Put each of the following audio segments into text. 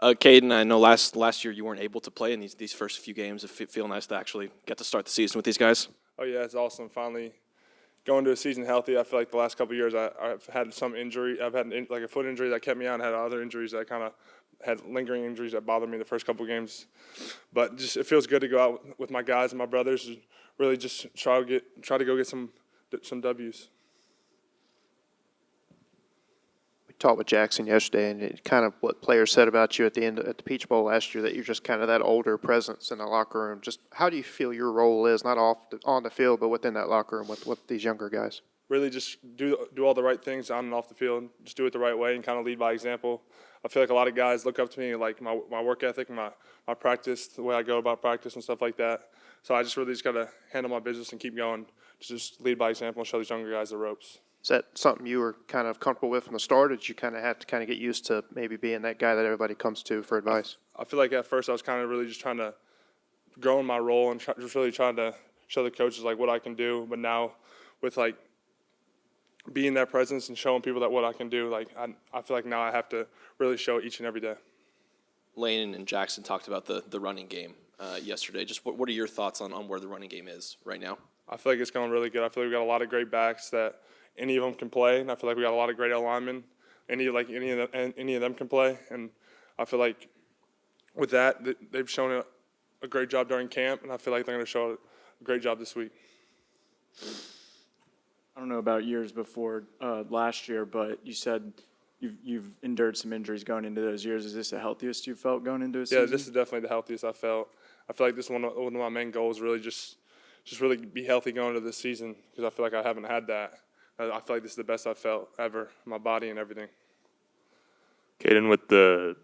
Caden, I know last year you weren't able to play in these first few games. It feel nice to actually get to start the season with these guys. Oh yeah, it's awesome. Finally going to a season healthy. I feel like the last couple of years I've had some injury. I've had like a foot injury that kept me out. And had other injuries that kind of had lingering injuries that bothered me the first couple of games. But just it feels good to go out with my guys and my brothers. And really just try to go get some W's. Talked with Jackson yesterday, and it kind of what players said about you at the Peach Bowl last year, that you're just kind of that older presence in the locker room. Just how do you feel your role is, not on the field, but within that locker room with these younger guys? Really just do all the right things on and off the field, just do it the right way and kind of lead by example. I feel like a lot of guys look up to me, like my work ethic, my practice, the way I go about practice and stuff like that. So I just really got to handle my business and keep going, just lead by example and show these younger guys the ropes. Is that something you were kind of comfortable with from the start, or did you kind of have to kind of get used to maybe being that guy that everybody comes to for advice? I feel like at first I was kind of really just trying to grow in my role and just really trying to show the coaches like what I can do. But now with like being that presence and showing people that what I can do, like I feel like now I have to really show it each and every day. Lane and Jackson talked about the running game yesterday. Just what are your thoughts on where the running game is right now? I feel like it's going really good. I feel like we got a lot of great backs that any of them can play, and I feel like we got a lot of great linemen. Any of them can play, and I feel like with that they've shown a great job during camp, and I feel like they're going to show a great job this week. I don't know about years before last year, but you said you've endured some injuries going into those years. Is this the healthiest you felt going into a season? Yeah, this is definitely the healthiest I felt. I feel like this is one of my main goals, really just really be healthy going into this season, because I feel like I haven't had that. I feel like this is the best I've felt ever, my body and everything. Caden, with the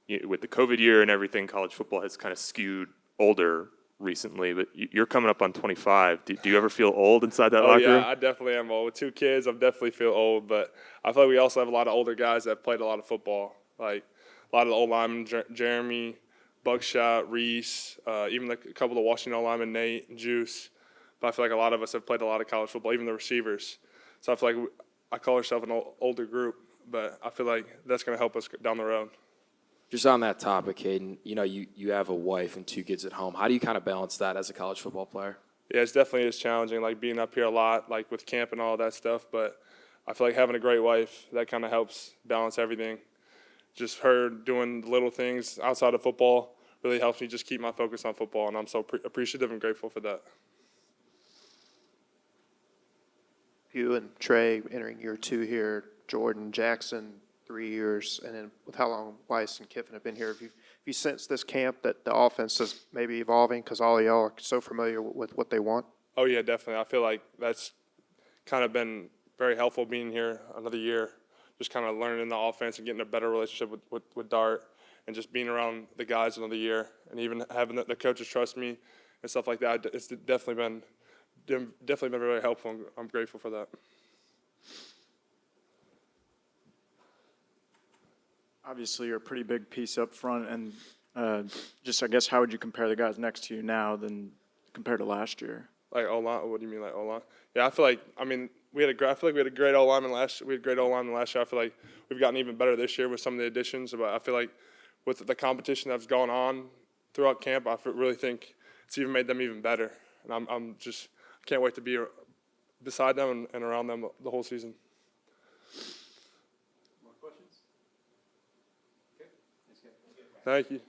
COVID year and everything, college football has kind of skewed older recently, but you're coming up on 25. Do you ever feel old inside that locker room? Yeah, I definitely am old. With 2 kids, I definitely feel old, but I feel like we also have a lot of older guys that have played a lot of football, like a lot of the old linemen, Jeremy, Buckshot, Reese, even a couple of the Washington old linemen, Nate and Juice. But I feel like a lot of us have played a lot of college football, even the receivers. So I feel like I call ourselves an older group, but I feel like that's going to help us down the road. Just on that topic, Caden, you have a wife and 2 kids at home. How do you kind of balance that as a college football player? Yeah, it's definitely challenging, like being up here a lot, like with camp and all that stuff. But I feel like having a great wife, that kind of helps balance everything. Just her doing the little things outside of football really helps me just keep my focus on football, and I'm so appreciative and grateful for that. You and Trey entering year 2 here, Jordan, Jackson, 3 years, and then with how long Weiss and Kiffin have been here, have you sensed this camp that the offense is maybe evolving because all of y'all are so familiar with what they want? Oh, yeah, definitely. I feel like that's kind of been very helpful being here another year, just kind of learning the offense and getting a better relationship with Dart, and just being around the guys another year, and even having the coaches trust me and stuff like that. It's definitely been very helpful. I'm grateful for that. Obviously, you're a pretty big piece up front, and just I guess how would you compare the guys next to you now than compared to last year? Like O-line? What do you mean, like O-line? Yeah, I feel like I feel like we had a great O-lineman last year. We had great O-lineman last year. I feel like we've gotten even better this year with some of the additions. But I feel like with the competition that's gone on throughout camp, I really think it's even made them even better. And I can't wait to be beside them and around them the whole season. More questions? Okay. Thank you.